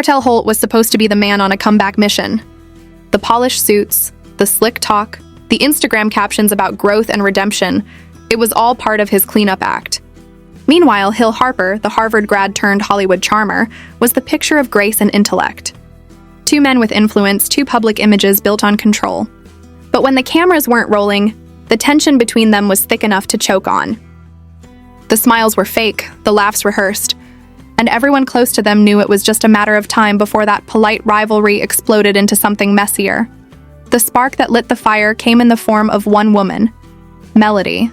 Martell Holt was supposed to be the man on a comeback mission. The polished suits, the slick talk, the Instagram captions about growth and redemption, it was all part of his cleanup act. Meanwhile, Harper, the Harvard grad turned Hollywood charmer, was the picture of grace and intellect. Two men with influence, two public images built on control. But when the cameras weren't rolling, the tension between them was thick enough to choke on. The smiles were fake, the laughs rehearsed, and everyone close to them knew it was just a matter of time before that polite rivalry exploded into something messier. The spark that lit the fire came in the form of one woman, Melody.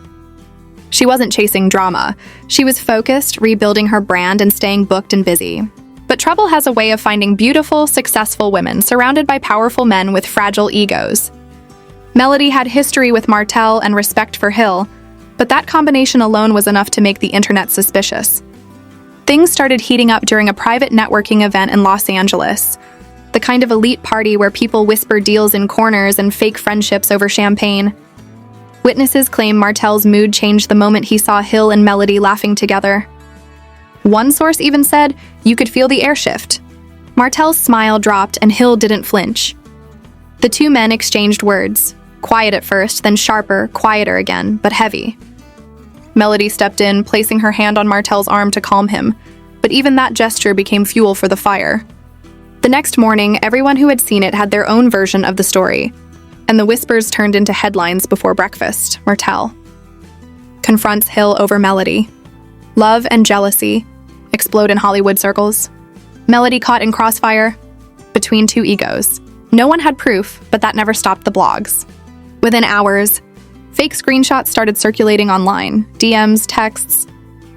She wasn't chasing drama. She was focused, rebuilding her brand and staying booked and busy. But trouble has a way of finding beautiful, successful women surrounded by powerful men with fragile egos. Melody had history with Martell and respect for Hill, but that combination alone was enough to make the internet suspicious. Things started heating up during a private networking event in Los Angeles, the kind of elite party where people whisper deals in corners and fake friendships over champagne. Witnesses claim Martell's mood changed the moment he saw Hill and Melody laughing together. One source even said you could feel the air shift. Martell's smile dropped and Hill didn't flinch. The two men exchanged words, quiet at first, then sharper, quieter again, but heavy. Melody stepped in, placing her hand on Martell's arm to calm him, but even that gesture became fuel for the fire. The next morning, everyone who had seen it had their own version of the story, and the whispers turned into headlines before breakfast. Martell confronts Hill over Melody. Love and jealousy explode in Hollywood circles. Melody caught in crossfire between two egos. No one had proof, but that never stopped the blogs. Within hours, fake screenshots started circulating online, DMs, texts,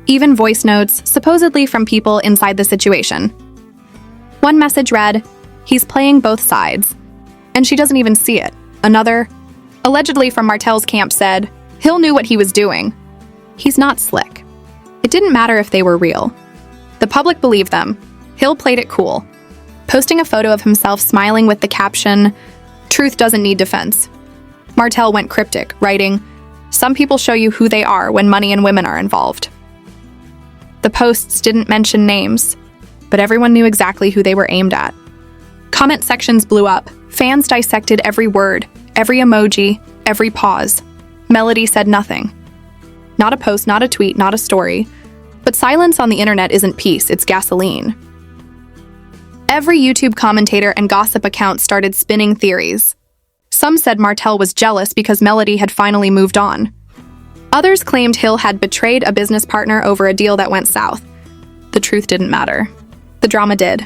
even voice notes, supposedly from people inside the situation. One message read, "He's playing both sides," and she doesn't even see it. Another, allegedly from Martell's camp, said, "Hill knew what he was doing. He's not slick." It didn't matter if they were real. The public believed them. Hill played it cool, posting a photo of himself smiling with the caption, "Truth doesn't need defense." Martell went cryptic, writing, "Some people show you who they are when money and women are involved." The posts didn't mention names, but everyone knew exactly who they were aimed at. Comment sections blew up. Fans dissected every word, every emoji, every pause. Melody said nothing. Not a post, not a tweet, not a story. But silence on the internet isn't peace, it's gasoline. Every YouTube commentator and gossip account started spinning theories. Some said Martell was jealous because Melody had finally moved on. Others claimed Hill had betrayed a business partner over a deal that went south. The truth didn't matter. The drama did.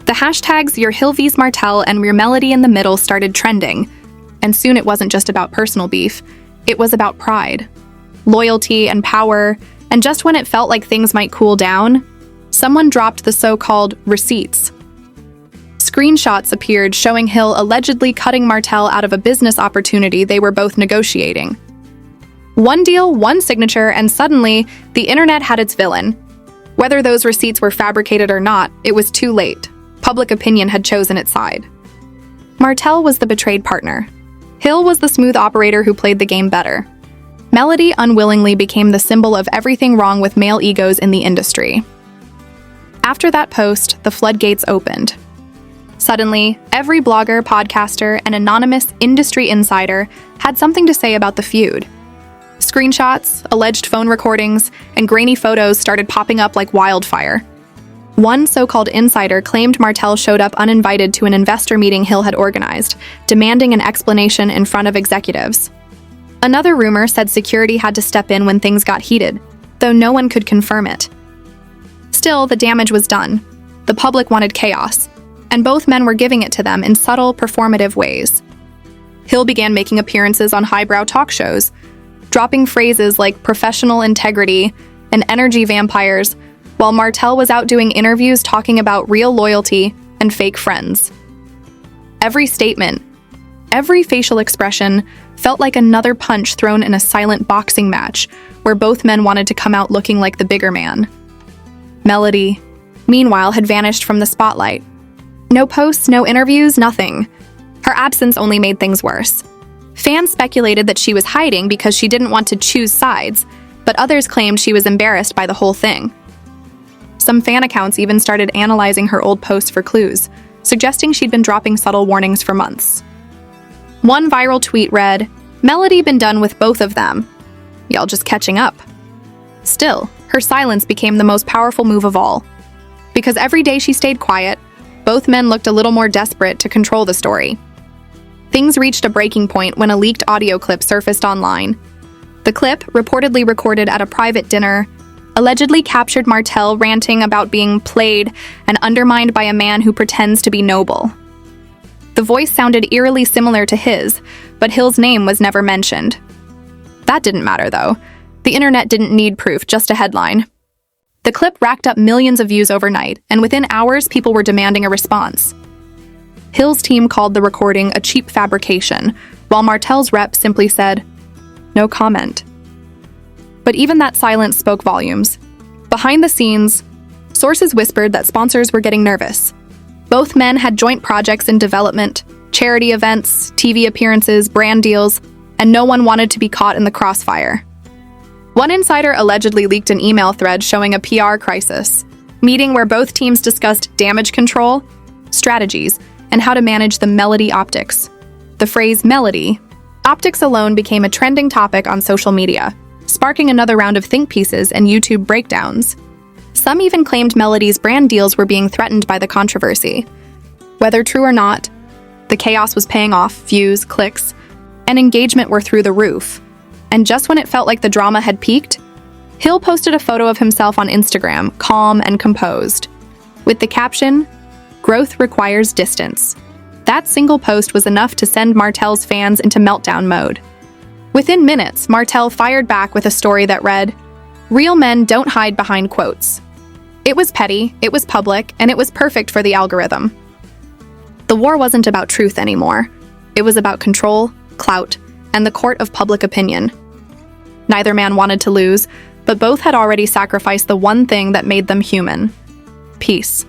The hashtags Your Hill vs Martell and Your Melody in the Middle started trending, and soon it wasn't just about personal beef, it was about pride, loyalty, and power, and just when it felt like things might cool down, someone dropped the so-called receipts. Screenshots appeared showing Hill allegedly cutting Martell out of a business opportunity they were both negotiating. One deal, one signature, and suddenly, the internet had its villain. Whether those receipts were fabricated or not, it was too late. Public opinion had chosen its side. Martell was the betrayed partner. Hill was the smooth operator who played the game better. Melody unwillingly became the symbol of everything wrong with male egos in the industry. After that post, the floodgates opened. Suddenly, every blogger, podcaster, and anonymous industry insider had something to say about the feud. Screenshots, alleged phone recordings, and grainy photos started popping up like wildfire. One so-called insider claimed Martell showed up uninvited to an investor meeting Hill had organized, demanding an explanation in front of executives. Another rumor said security had to step in when things got heated, though no one could confirm it. Still, the damage was done. The public wanted chaos, and both men were giving it to them in subtle, performative ways. Hill began making appearances on highbrow talk shows, dropping phrases like professional integrity and energy vampires, while Martell was out doing interviews talking about real loyalty and fake friends. Every statement, every facial expression felt like another punch thrown in a silent boxing match where both men wanted to come out looking like the bigger man. Melody, meanwhile, had vanished from the spotlight. No posts, no interviews, nothing. Her absence only made things worse. Fans speculated that she was hiding because she didn't want to choose sides, but others claimed she was embarrassed by the whole thing. Some fan accounts even started analyzing her old posts for clues, suggesting she'd been dropping subtle warnings for months. One viral tweet read, "Melody been done with both of them. Y'all just catching up." Still, her silence became the most powerful move of all. Because every day she stayed quiet, both men looked a little more desperate to control the story. Things reached a breaking point when a leaked audio clip surfaced online. The clip, reportedly recorded at a private dinner, allegedly captured Martell ranting about being played and undermined by a man who pretends to be noble. The voice sounded eerily similar to his, but Hill's name was never mentioned. That didn't matter, though. The internet didn't need proof, just a headline. The clip racked up millions of views overnight, and within hours, people were demanding a response. Hill's team called the recording a cheap fabrication, while Martell's rep simply said, "No comment." But even that silence spoke volumes. Behind the scenes, sources whispered that sponsors were getting nervous. Both men had joint projects in development, charity events, TV appearances, brand deals, and no one wanted to be caught in the crossfire. One insider allegedly leaked an email thread showing a PR crisis, meeting where both teams discussed damage control, strategies, and how to manage the Melody optics. The phrase Melody optics alone became a trending topic on social media, sparking another round of think pieces and YouTube breakdowns. Some even claimed Melody's brand deals were being threatened by the controversy. Whether true or not, the chaos was paying off. Views, clicks, and engagement were through the roof. And just when it felt like the drama had peaked, Hill posted a photo of himself on Instagram, calm and composed, with the caption, "Growth requires distance." That single post was enough to send Martell's fans into meltdown mode. Within minutes, Martell fired back with a story that read, "Real men don't hide behind quotes." It was petty, it was public, and it was perfect for the algorithm. The war wasn't about truth anymore. It was about control, clout, and the court of public opinion. Neither man wanted to lose, but both had already sacrificed the one thing that made them human: peace.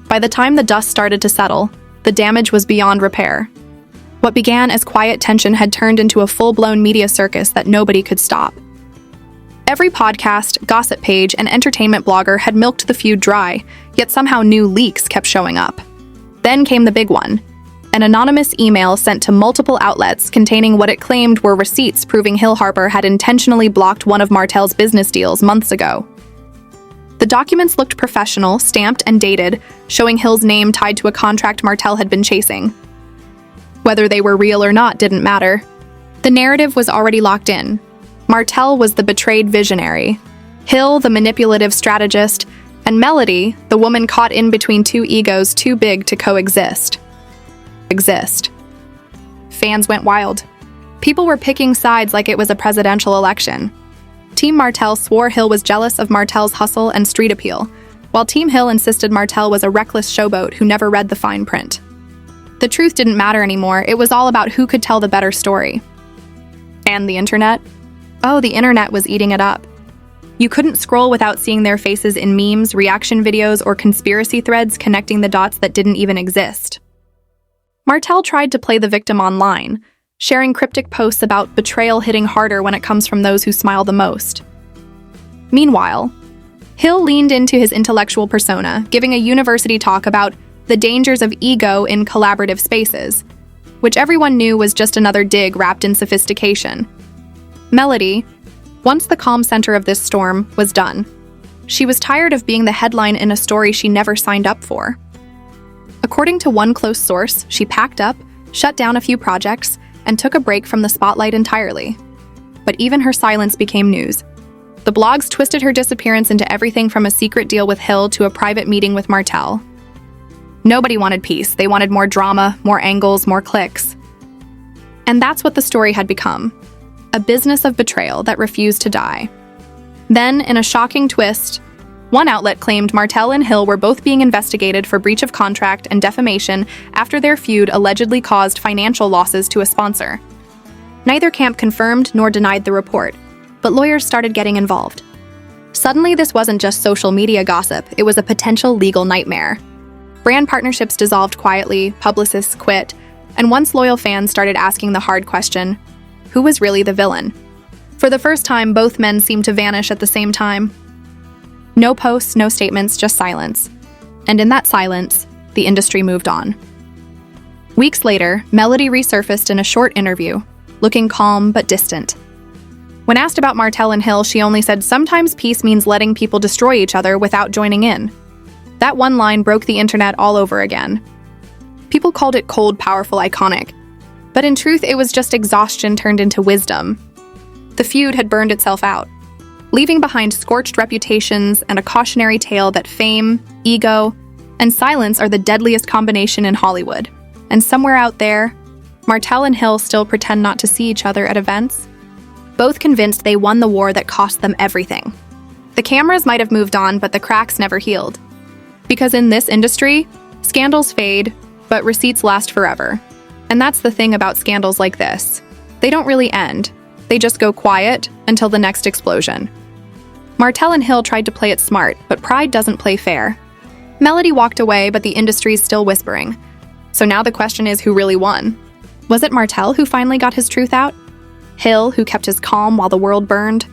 By the time the dust started to settle, the damage was beyond repair. What began as quiet tension had turned into a full-blown media circus that nobody could stop. Every podcast, gossip page, and entertainment blogger had milked the feud dry, yet somehow new leaks kept showing up. Then came the big one: an anonymous email sent to multiple outlets containing what it claimed were receipts proving Harper had intentionally blocked one of Martell's business deals months ago. The documents looked professional, stamped and dated, showing Hill's name tied to a contract Martell had been chasing. Whether they were real or not didn't matter. The narrative was already locked in. Martell was the betrayed visionary, Hill the manipulative strategist, and Melody the woman caught in between two egos too big to coexist. Fans went wild. People were picking sides like it was a presidential election. Team Martell swore Hill was jealous of Martell's hustle and street appeal, while Team Hill insisted Martell was a reckless showboat who never read the fine print. The truth didn't matter anymore. It was all about who could tell the better story. And the internet? Oh, the internet was eating it up. You couldn't scroll without seeing their faces in memes, reaction videos, or conspiracy threads connecting the dots that didn't even exist. Martell tried to play the victim online, sharing cryptic posts about betrayal hitting harder when it comes from those who smile the most. Meanwhile, Hill leaned into his intellectual persona, giving a university talk about the dangers of ego in collaborative spaces, which everyone knew was just another dig wrapped in sophistication. Melody, once the calm center of this storm, was done. She was tired of being the headline in a story she never signed up for. According to one close source, she packed up, shut down a few projects, and took a break from the spotlight entirely. But even her silence became news. The blogs twisted her disappearance into everything from a secret deal with Hill to a private meeting with Martell. Nobody wanted peace. They wanted more drama, more angles, more clicks. And that's what the story had become: a business of betrayal that refused to die. Then, in a shocking twist, one outlet claimed Martell and Hill were both being investigated for breach of contract and defamation after their feud allegedly caused financial losses to a sponsor. Neither camp confirmed nor denied the report, but lawyers started getting involved. Suddenly, this wasn't just social media gossip, it was a potential legal nightmare. Brand partnerships dissolved quietly, publicists quit, and once loyal fans started asking the hard question: who was really the villain? For the first time, both men seemed to vanish at the same time. No posts, no statements, just silence. And in that silence, the industry moved on. Weeks later, Melody resurfaced in a short interview, looking calm but distant. When asked about Martell and Hill, she only said sometimes peace means letting people destroy each other without joining in. That one line broke the internet all over again. People called it cold, powerful, iconic. But in truth, it was just exhaustion turned into wisdom. The feud had burned itself out, leaving behind scorched reputations and a cautionary tale that fame, ego, and silence are the deadliest combination in Hollywood. And somewhere out there, Martell and Hill still pretend not to see each other at events, both convinced they won the war that cost them everything. The cameras might have moved on, but the cracks never healed. Because in this industry, scandals fade, but receipts last forever. And that's the thing about scandals like this. They don't really end. They just go quiet until the next explosion. Martell and Hill tried to play it smart, but pride doesn't play fair. Melody walked away, but the industry's still whispering. So now the question is, who really won? Was it Martell who finally got his truth out? Hill, who kept his calm while the world burned?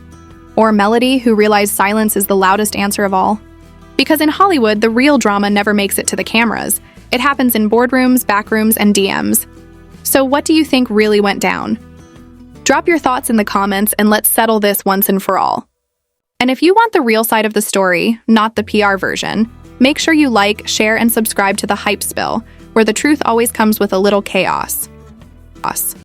Or Melody, who realized silence is the loudest answer of all? Because in Hollywood, the real drama never makes it to the cameras. It happens in boardrooms, backrooms, and DMs. So what do you think really went down? Drop your thoughts in the comments and let's settle this once and for all. And if you want the real side of the story, not the PR version, make sure you like, share, and subscribe to The Hype Spill, where the truth always comes with a little chaos.